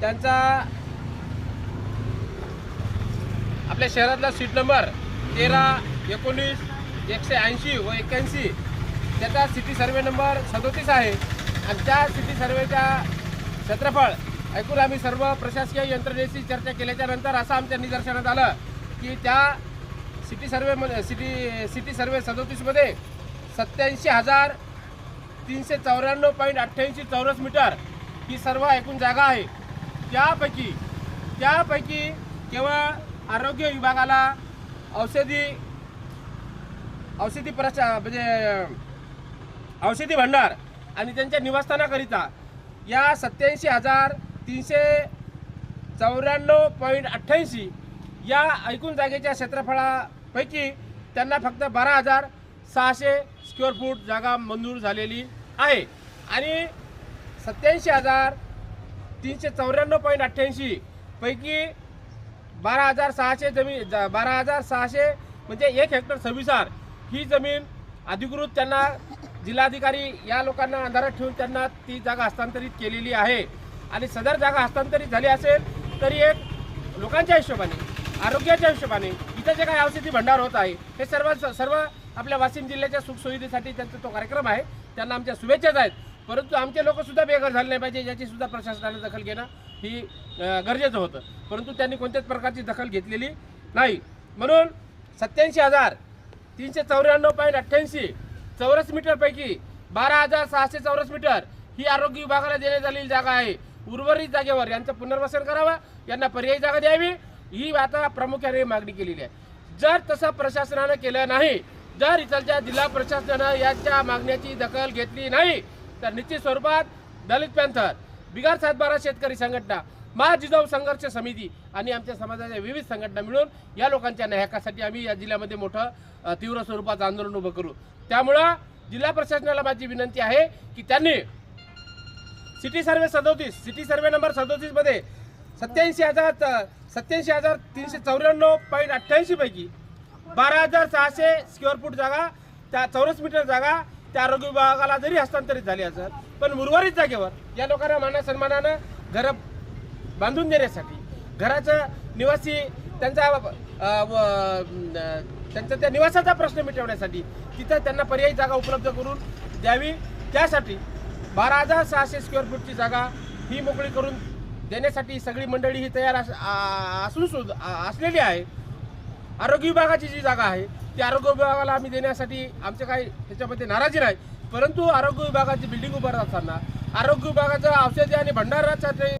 त्यांचा आपल्या शहरातला सीट नंबर 13, 19, 180 व 81 त्याचा सिटी सर्वे नंबर 37 आहे। आणि त्या सिटी सर्वेच्या क्षेत्रफळ ऐकून आम्ही सर्व प्रशासकीय यंत्रणेशी चर्चा केल्याच्या नंतर असं आमच्या निदर्शनात आलं की त्या सिटी सर्वे सिटी सर्वे 37 मध्ये 87,394.88 चौरस मीटर ही सर्व एकूण जागा आहे। त्यापैकी केवळ आरोग्य विभागाला औषधी भंडार आणि त्यांच्या निवासस्थानाकरिता या 87,394.88 या एकूण जागेच्या क्षेत्रफळापैकी त्यांना फक्त 12,600 स्क्वेअर फूट जागा मंजूर झालेली आहे। आणि 87,394.88 पैकी 12,600 म्हणजे 1 हेक्टर 26 ही जमीन अधिकृत त्यांना जिल्हाधिकारी या लोकांना अंधारात ठेवून त्यांना ती जागा हस्तांतरित केलेली आहे। आणि सदर जागा हस्तांतरित झाली असेल तरी एक लोकांच्या हिशोबाने, आरोग्याच्या हिशोबाने इथं जे काही औषधी भंडार होत आहे हे सर्व आपल्या वाशिम जिल्ह्याच्या सुखसुविधेसाठी त्यांचा तो कार्यक्रम आहे। त्यांना आमच्या शुभेच्छाच आहेत। परंतु आमचे लोक सुद्धा बेघर झाले नाही पाहिजे याची सुद्धा प्रशासनाने दखल घेणं ही गरजेचं होतं, परंतु त्यांनी कोणत्याच प्रकारची दखल घेतलेली नाही। म्हणून 87,394.88 चौरस मीटरपैकी 12,600 चौरस मीटर ही आरोग्य विभागाला देण्यात आलेली जागा आहे। उर्वरित जागेवर यांचं पुनर्वसन करावं, यांना पर्यायी जागा द्यावी ही आता प्रामुख्याने मागणी केलेली आहे। जर तसं प्रशासनानं केलं नाही, जर इथलच्या जिल्हा प्रशासनानं याच्या मागण्याची दखल घेतली नाही तर निश्चित स्वरूपात दलित पॅंथर, बिगार सातबारा शेतकरी संघटना, महाजिजाऊ संघर्ष समिती आणि आमच्या समाजाच्या विविध संघटना मिळून या लोकांच्या न्याय हक्कासाठी आम्ही या जिल्ह्यामध्ये मोठं तीव्र स्वरूपाचं आंदोलन उभं करू। त्यामुळं जिल्हा प्रशासनाला माझी विनंती आहे की त्यांनी सिटी सर्वे नंबर 37 मध्ये 87,394.88 पैकी 12,600 स्क्वेअर फूट जागा, त्या चौरस मीटर जागा त्या आरोग्य विभागाला जरी हस्तांतरित झाली असेल, पण उर्वरित जागेवर या लोकांना मान सन्मानानं घर बांधून देण्यासाठी, घराचं निवासी त्यांचा त्या निवासाचा प्रश्न मिटवण्यासाठी तिथं त्यांना पर्यायी जागा उपलब्ध करून द्यावी। त्यासाठी 12,600 स्क्वेअर फूटची जागा ही मोकळी करून देण्यासाठी सगळी मंडळी ही तयार असलेली आहे। आरोग्य विभागाची जी जागा आहे ती आरोग्य विभागाला आम्ही देण्यासाठी आमचे काही त्याच्यामध्ये नाराजी नाही, परंतु आरोग्य विभागाची बिल्डिंग उभारत असताना आरोग्य विभागाचं औषधी आणि भंडारासाठी